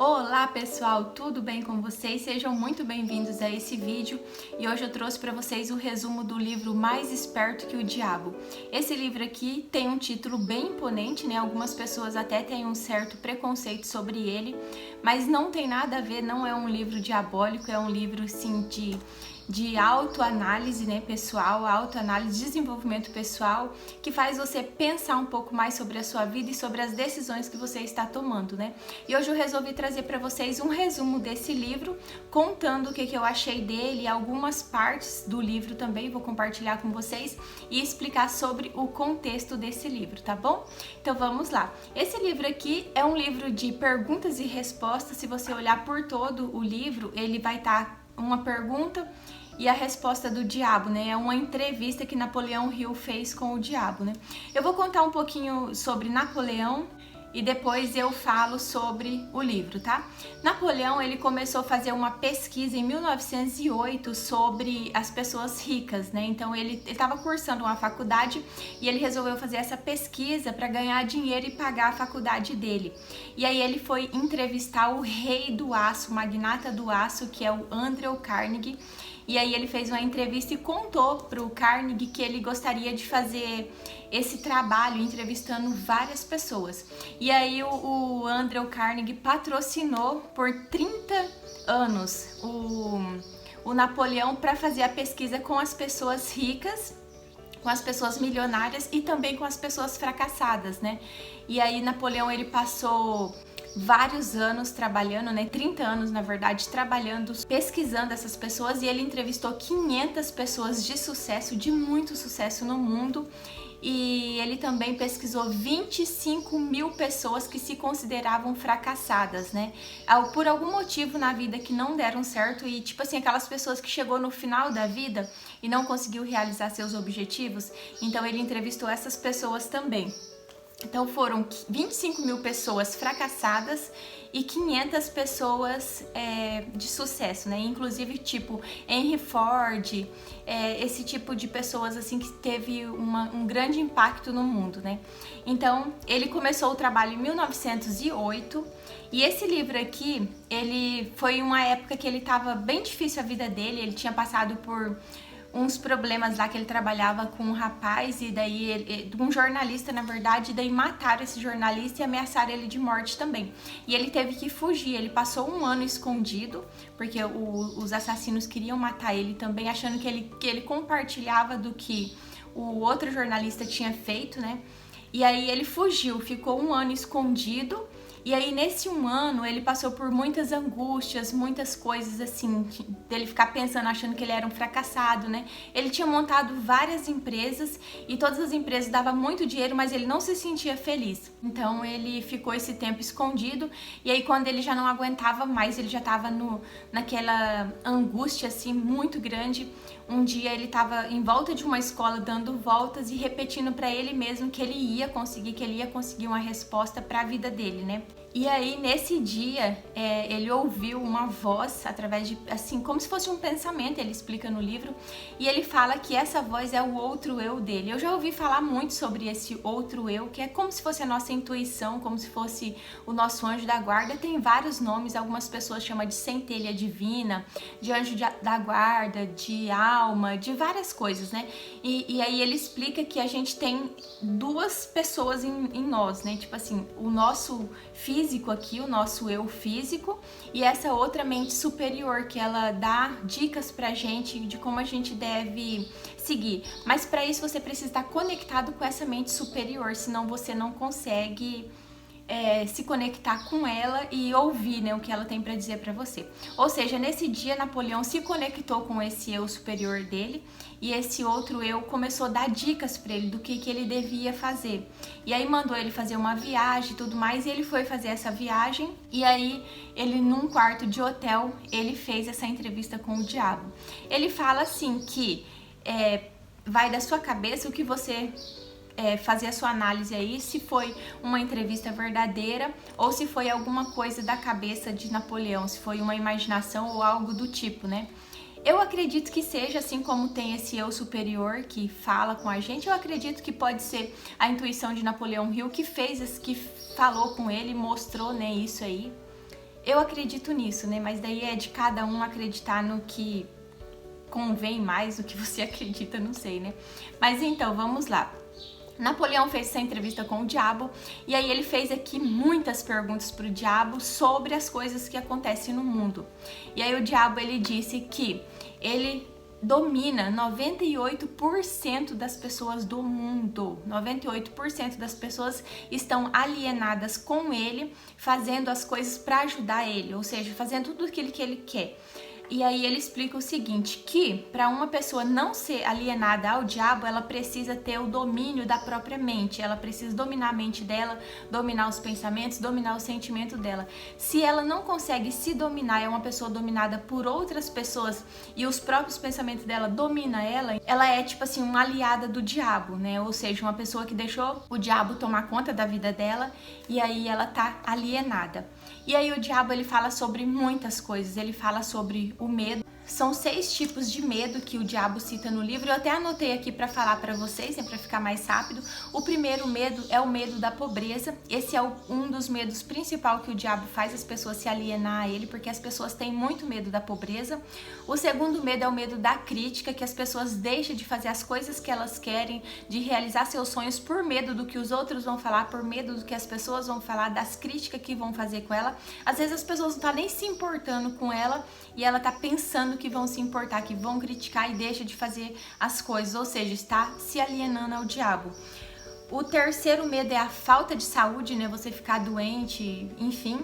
Olá pessoal, tudo bem com vocês? Sejam muito bem-vindos a esse vídeo e hoje eu trouxe para vocês o resumo do livro Mais Esperto que o Diabo. Esse livro aqui tem um título bem imponente, né? Algumas pessoas até têm um certo preconceito sobre ele, mas não tem nada a ver, não é um livro diabólico, é um livro sim de autoanálise, né, pessoal, autoanálise, desenvolvimento pessoal, que faz você pensar um pouco mais sobre a sua vida e sobre as decisões que você está tomando, né? E hoje eu resolvi trazer para vocês um resumo desse livro, contando o que eu achei dele, algumas partes do livro também vou compartilhar com vocês e explicar sobre o contexto desse livro, tá bom? Então vamos lá. Esse livro aqui é um livro de perguntas e respostas. Se você olhar por todo o livro, ele vai estar uma pergunta e a resposta do diabo, né? É uma entrevista que Napoleão Hill fez com o diabo, né? Eu vou contar um pouquinho sobre Napoleão e depois eu falo sobre o livro, tá? Napoleão, ele começou a fazer uma pesquisa em 1908 sobre as pessoas ricas, né? Então ele estava cursando uma faculdade e ele resolveu fazer essa pesquisa para ganhar dinheiro e pagar a faculdade dele. E aí ele foi entrevistar o rei do aço, o magnata do aço, que é o Andrew Carnegie. E aí ele fez uma entrevista e contou para o Carnegie que ele gostaria de fazer esse trabalho entrevistando várias pessoas. E aí o Andrew Carnegie patrocinou por 30 anos o Napoleão para fazer a pesquisa com as pessoas ricas, com as pessoas milionárias e também com as pessoas fracassadas, né? E aí Napoleão, ele passou vários anos trabalhando, né? 30 anos, na verdade, trabalhando, pesquisando essas pessoas, e ele entrevistou 500 pessoas de sucesso, de muito sucesso no mundo. E ele também pesquisou 25 mil pessoas que se consideravam fracassadas, né? Por algum motivo na vida que não deram certo e, tipo assim, aquelas pessoas que chegou no final da vida e não conseguiu realizar seus objetivos. Então ele entrevistou essas pessoas também. Então foram 25 mil pessoas fracassadas e 500 pessoas de sucesso, né? Inclusive tipo Henry Ford, esse tipo de pessoas assim que teve um grande impacto no mundo, né? Então ele começou o trabalho em 1908 e esse livro aqui, ele foi uma época que ele estava bem difícil a vida dele, ele tinha passado por uns problemas lá que ele trabalhava com um rapaz e daí um jornalista, na verdade, e daí mataram esse jornalista e ameaçaram ele de morte também. E ele teve que fugir, ele passou um ano escondido, porque os assassinos queriam matar ele também, achando que ele compartilhava do que o outro jornalista tinha feito, né? E aí ele fugiu, ficou um ano escondido. E aí, nesse um ano, ele passou por muitas angústias, muitas coisas assim, dele ficar pensando, achando que ele era um fracassado, né? Ele tinha montado várias empresas e todas as empresas davam muito dinheiro, mas ele não se sentia feliz. Então, ele ficou esse tempo escondido e aí, quando ele já não aguentava mais, ele já estava naquela angústia, assim, muito grande. Um dia, ele estava em volta de uma escola, dando voltas e repetindo para ele mesmo que ele ia conseguir uma resposta para a vida dele, né? E aí, nesse dia, ele ouviu uma voz através de, assim, como se fosse um pensamento, ele explica no livro, e ele fala que essa voz é o outro eu dele. Eu já ouvi falar muito sobre esse outro eu, que é como se fosse a nossa intuição, como se fosse o nosso anjo da guarda. Tem vários nomes, algumas pessoas chamam de centelha divina, de anjo da guarda, de alma, de várias coisas, né? E aí ele explica que a gente tem duas pessoas em nós, né? Tipo assim, o nosso físico aqui, o nosso eu físico, e essa outra mente superior que ela dá dicas pra gente de como a gente deve seguir. Mas para isso você precisa estar conectado com essa mente superior, senão você não consegue se conectar com ela e ouvir, né, o que ela tem para dizer para você. Ou seja, nesse dia Napoleão se conectou com esse eu superior dele e esse outro eu começou a dar dicas para ele do que ele devia fazer. E aí mandou ele fazer uma viagem e tudo mais, e ele foi fazer essa viagem e aí ele, num quarto de hotel, ele fez essa entrevista com o diabo. Ele fala assim que vai da sua cabeça o que você fazer a sua análise aí, se foi uma entrevista verdadeira ou se foi alguma coisa da cabeça de Napoleão, se foi uma imaginação ou algo do tipo, né? Eu acredito que seja assim, como tem esse eu superior que fala com a gente, eu acredito que pode ser a intuição de Napoleão Hill que falou com ele, mostrou, né, isso aí. Eu acredito nisso, né? Mas daí é de cada um acreditar no que convém mais, o que você acredita, não sei, né? Mas então, vamos lá. Napoleão fez essa entrevista com o diabo e aí ele fez aqui muitas perguntas para o diabo sobre as coisas que acontecem no mundo. E aí o diabo ele disse que ele domina 98% das pessoas do mundo. 98% das pessoas estão alienadas com ele, fazendo as coisas para ajudar ele, ou seja, fazendo tudo aquilo que ele quer. E aí ele explica o seguinte, que para uma pessoa não ser alienada ao diabo, ela precisa ter o domínio da própria mente, ela precisa dominar a mente dela, dominar os pensamentos, dominar o sentimento dela. Se ela não consegue se dominar, é uma pessoa dominada por outras pessoas e os próprios pensamentos dela dominam ela é tipo assim, uma aliada do diabo, né? Ou seja, uma pessoa que deixou o diabo tomar conta da vida dela e aí ela tá alienada. E aí o diabo ele fala sobre muitas coisas, ele fala sobre o medo. São 6 tipos de medo que o diabo cita no livro. Eu até anotei aqui para falar para vocês, né, para ficar mais rápido. O primeiro medo é o medo da pobreza. Esse é um dos medos principal que o diabo faz as pessoas se alienar a ele, porque as pessoas têm muito medo da pobreza. O segundo medo é o medo da crítica, que as pessoas deixam de fazer as coisas que elas querem, de realizar seus sonhos por medo do que os outros vão falar, por medo do que as pessoas vão falar, das críticas que vão fazer com ela. Às vezes as pessoas não estão nem se importando com ela e ela tá pensando que vão se importar, que vão criticar e deixa de fazer as coisas, ou seja, está se alienando ao diabo. O terceiro medo é a falta de saúde, né? Você ficar doente, enfim.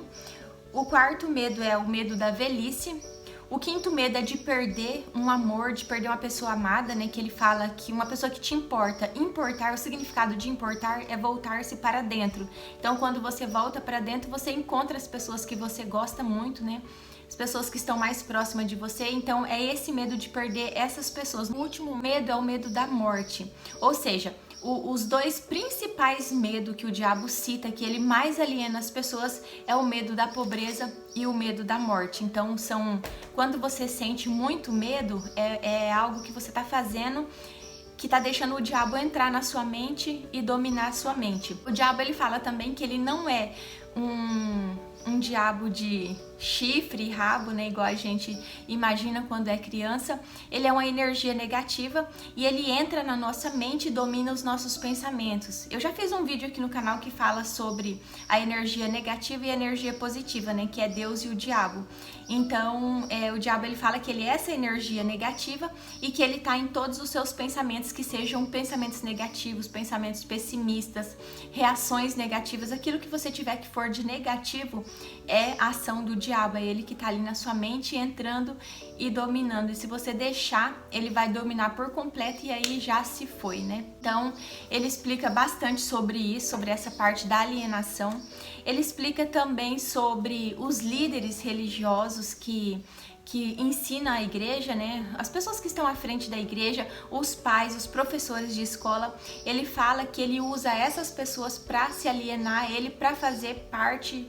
O quarto medo é o medo da velhice. O quinto medo é de perder um amor, de perder uma pessoa amada, né? Que ele fala que uma pessoa que te importa. Importar, o significado de importar é voltar-se para dentro. Então, quando você volta para dentro, você encontra as pessoas que você gosta muito, né? As pessoas que estão mais próximas de você, então é esse medo de perder essas pessoas. O último medo é o medo da morte, ou seja, os dois principais medos que o diabo cita, que ele mais aliena as pessoas, é o medo da pobreza e o medo da morte. Então quando você sente muito medo, é algo que você está fazendo que tá deixando o diabo entrar na sua mente e dominar a sua mente. O diabo ele fala também que ele não é um diabo de chifre e rabo, né, igual a gente imagina quando é criança. Ele é uma energia negativa e ele entra na nossa mente e domina os nossos pensamentos. Eu já fiz um vídeo aqui no canal que fala sobre a energia negativa e a energia positiva, né, que é Deus e o diabo. Então, o diabo ele fala que ele é essa energia negativa e que ele tá em todos os seus pensamentos, que sejam pensamentos negativos, pensamentos pessimistas, reações negativas, aquilo que você tiver que for de negativo é a ação do diabo, é ele que tá ali na sua mente entrando e dominando. E se você deixar, ele vai dominar por completo e aí já se foi, né? Então, ele explica bastante sobre isso, sobre essa parte da alienação. Ele explica também sobre os líderes religiosos que ensina a igreja, né? As pessoas que estão à frente da igreja, os pais, os professores de escola. Ele fala que ele usa essas pessoas para se alienar a ele, para fazer parte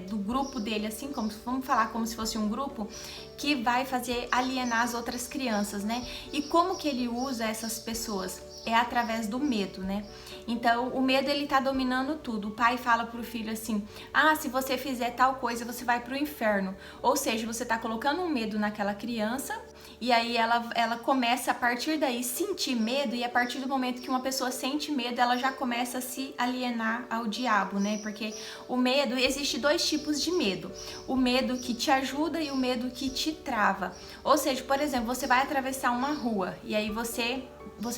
do grupo dele, assim, vamos falar como se fosse um grupo que vai fazer alienar as outras crianças, né? E como que ele usa essas pessoas? É através do medo, né? Então, o medo ele tá dominando tudo. O pai fala pro filho assim: ah, se você fizer tal coisa, você vai pro inferno. Ou seja, você tá colocando um medo naquela criança e aí ela começa a partir daí sentir medo, e a partir do momento que uma pessoa sente medo, ela já começa a se alienar ao diabo, né? Porque o medo, existe 2 tipos de medo: o medo que te ajuda e o medo que te trava. Ou seja, por exemplo, você vai atravessar uma rua e aí você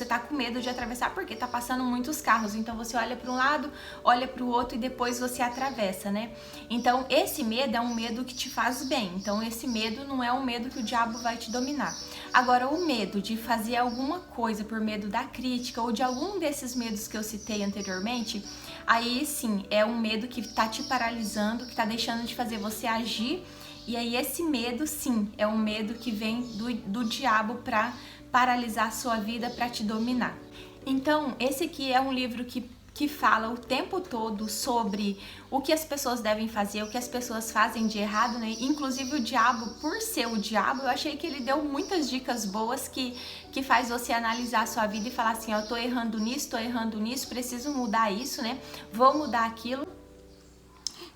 tá com medo de atravessar porque tá passando muitos carros, então você olha para um lado, olha para o outro e depois você atravessa, né? Então esse medo é um medo que te faz bem, então esse medo não é um medo que o diabo vai te dominar. Agora, o medo de fazer alguma coisa por medo da crítica ou de algum desses medos que eu citei anteriormente, aí sim, é um medo que tá te paralisando, que tá deixando de fazer você agir. E aí esse medo, sim, é um medo que vem do diabo para paralisar a sua vida, para te dominar. Então, esse aqui é um livro que fala o tempo todo sobre o que as pessoas devem fazer, o que as pessoas fazem de errado, né? Inclusive o diabo, por ser o diabo, eu achei que ele deu muitas dicas boas que faz você analisar a sua vida e falar assim: ó, eu tô errando nisso, preciso mudar isso, né? Vou mudar aquilo.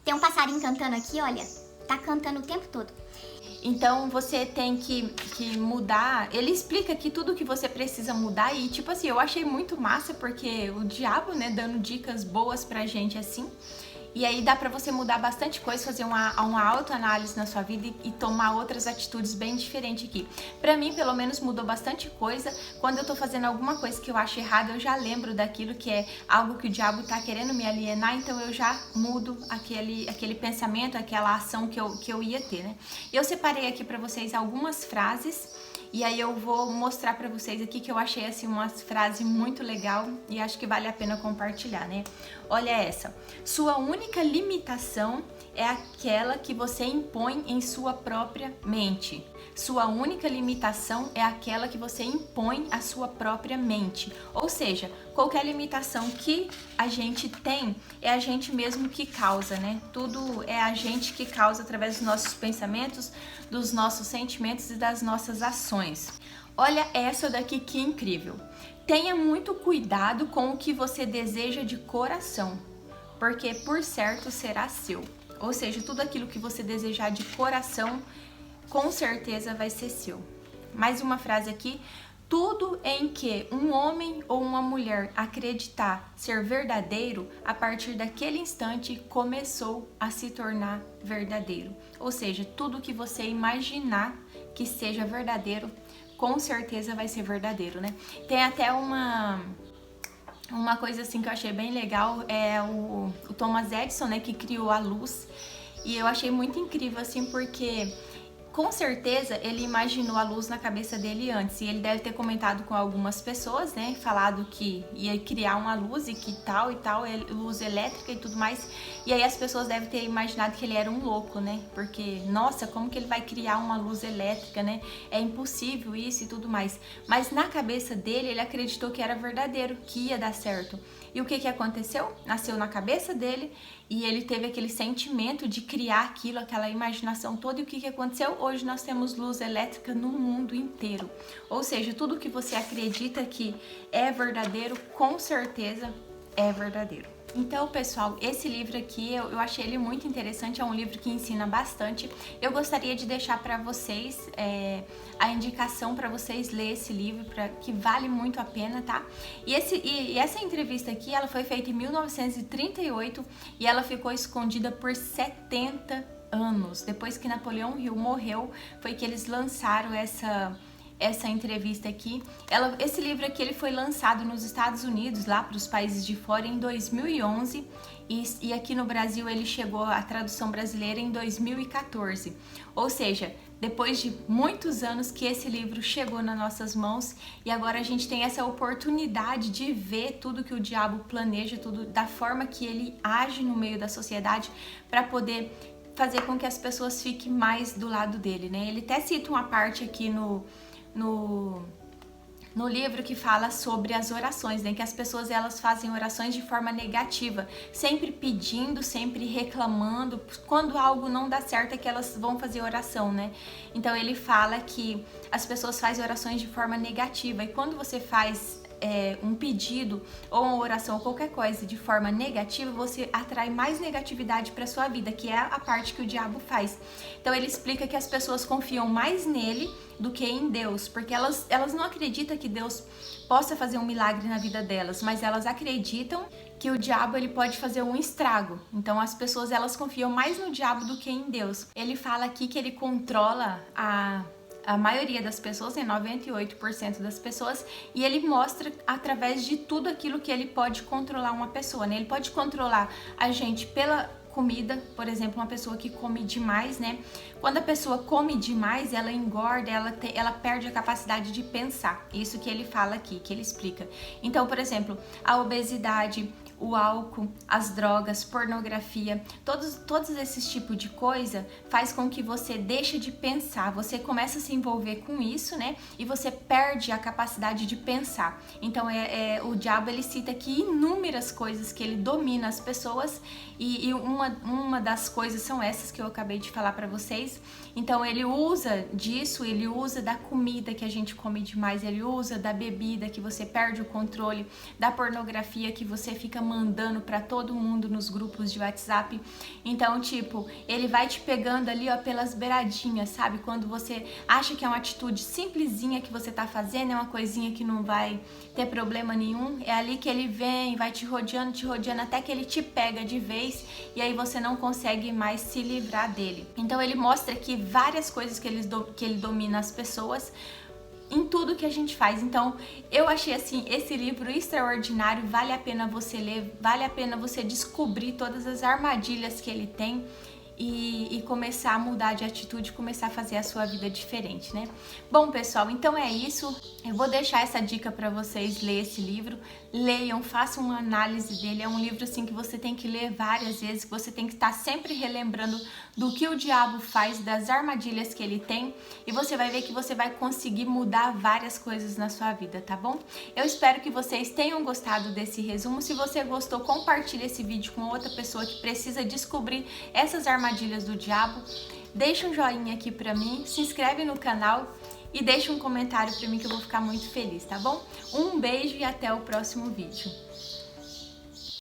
Tem um passarinho cantando aqui, olha. tá cantando o tempo todo. Então você tem que mudar. Ele explica aqui tudo que você precisa mudar e tipo assim, eu achei muito massa porque o diabo, né, dando dicas boas pra gente assim. E aí dá pra você mudar bastante coisa, fazer uma autoanálise na sua vida e tomar outras atitudes bem diferentes aqui. Pra mim, pelo menos, mudou bastante coisa. Quando eu tô fazendo alguma coisa que eu acho errada, eu já lembro daquilo que é algo que o diabo tá querendo me alienar, então eu já mudo aquele pensamento, aquela ação que eu ia ter, né? Eu separei aqui pra vocês algumas frases. E aí eu vou mostrar pra vocês aqui que eu achei assim uma frase muito legal e acho que vale a pena compartilhar, né? Olha essa. Sua única limitação é aquela que você impõe em sua própria mente. Sua única limitação é aquela que você impõe à sua própria mente. Ou seja, qualquer limitação que a gente tem é a gente mesmo que causa, né? Tudo é a gente que causa através dos nossos pensamentos, dos nossos sentimentos e das nossas ações. Olha essa daqui que incrível. Tenha muito cuidado com o que você deseja de coração, porque por certo será seu. Ou seja, tudo aquilo que você desejar de coração, com certeza vai ser seu. Mais uma frase aqui. Tudo em que um homem ou uma mulher acreditar ser verdadeiro, a partir daquele instante começou a se tornar verdadeiro. Ou seja, tudo que você imaginar que seja verdadeiro, com certeza vai ser verdadeiro, né? Tem até uma coisa assim que eu achei bem legal, é o Thomas Edison, né, que criou a luz. E eu achei muito incrível assim, porque com certeza ele imaginou a luz na cabeça dele antes, e ele deve ter comentado com algumas pessoas, né, falado que ia criar uma luz e que tal e tal, luz elétrica e tudo mais, e aí as pessoas devem ter imaginado que ele era um louco, né, porque, nossa, como que ele vai criar uma luz elétrica, né, é impossível isso e tudo mais, mas na cabeça dele, ele acreditou que era verdadeiro, que ia dar certo. E o que aconteceu? Nasceu na cabeça dele e ele teve aquele sentimento de criar aquilo, aquela imaginação toda. E o que aconteceu? Hoje nós temos luz elétrica no mundo inteiro. Ou seja, tudo que você acredita que é verdadeiro, com certeza é verdadeiro. Então, pessoal, esse livro aqui, eu achei ele muito interessante, é um livro que ensina bastante. Eu gostaria de deixar para vocês a indicação para vocês lerem esse livro, que vale muito a pena, tá? E essa entrevista aqui, ela foi feita em 1938 e ela ficou escondida por 70 anos. Depois que Napoleão Hill morreu, foi que eles lançaram essa entrevista aqui. Esse livro aqui ele foi lançado nos Estados Unidos, lá para os países de fora, em 2011 e aqui no Brasil ele chegou à tradução brasileira em 2014. Ou seja, depois de muitos anos que esse livro chegou nas nossas mãos e agora a gente tem essa oportunidade de ver tudo que o diabo planeja, tudo da forma que ele age no meio da sociedade para poder fazer com que as pessoas fiquem mais do lado dele, né? Ele até cita uma parte aqui no livro que fala sobre as orações, né? Que as pessoas elas fazem orações de forma negativa, sempre pedindo, sempre reclamando. Quando algo não dá certo é que elas vão fazer oração, né? Então ele fala que as pessoas fazem orações de forma negativa e quando você faz um pedido ou uma oração ou qualquer coisa de forma negativa, você atrai mais negatividade para sua vida, que é a parte que o diabo faz. Então ele explica que as pessoas confiam mais nele do que em Deus, porque elas não acreditam que Deus possa fazer um milagre na vida delas, mas elas acreditam que o diabo ele pode fazer um estrago. Então as pessoas elas confiam mais no diabo do que em Deus. Ele fala aqui que ele controla a maioria das pessoas, 98% das pessoas, e ele mostra através de tudo aquilo que ele pode controlar uma pessoa, né? Ele pode controlar a gente pela comida, por exemplo, uma pessoa que come demais, né? Quando a pessoa come demais, ela engorda, ela perde a capacidade de pensar. Isso que ele fala aqui, que ele explica. Então, por exemplo, a obesidade, o álcool, as drogas, pornografia, todos esses tipos de coisa faz com que você deixe de pensar, você começa a se envolver com isso, né? E você perde a capacidade de pensar. Então o diabo ele cita aqui inúmeras coisas que ele domina as pessoas e uma das coisas são essas que eu acabei de falar para vocês. Então ele usa disso, ele usa da comida que a gente come demais, ele usa da bebida que você perde o controle, da pornografia que você fica mandando para todo mundo nos grupos de WhatsApp. Então, tipo, ele vai te pegando ali, ó, pelas beiradinhas, sabe? Quando você acha que é uma atitude simplesinha que você tá fazendo, é uma coisinha que não vai ter problema nenhum, é ali que ele vem, vai te rodeando, até que ele te pega de vez e aí você não consegue mais se livrar dele. Então ele mostra aqui várias coisas que ele domina as pessoas em tudo que a gente faz. Então eu achei assim esse livro extraordinário, vale a pena você ler, vale a pena você descobrir todas as armadilhas que ele tem e começar a mudar de atitude, começar a fazer a sua vida diferente, né? Bom, pessoal, então é isso. Eu vou deixar essa dica para vocês ler esse livro. Leiam, façam uma análise dele. É um livro assim que você tem que ler várias vezes, que você tem que estar sempre relembrando do que o diabo faz, das armadilhas que ele tem, e você vai ver que você vai conseguir mudar várias coisas na sua vida, tá bom? Eu espero que vocês tenham gostado desse resumo. Se você gostou, compartilhe esse vídeo com outra pessoa que precisa descobrir essas armadilhas do diabo. Deixa um joinha aqui pra mim, se inscreve no canal e deixa um comentário pra mim que eu vou ficar muito feliz, tá bom? Um beijo e até o próximo vídeo.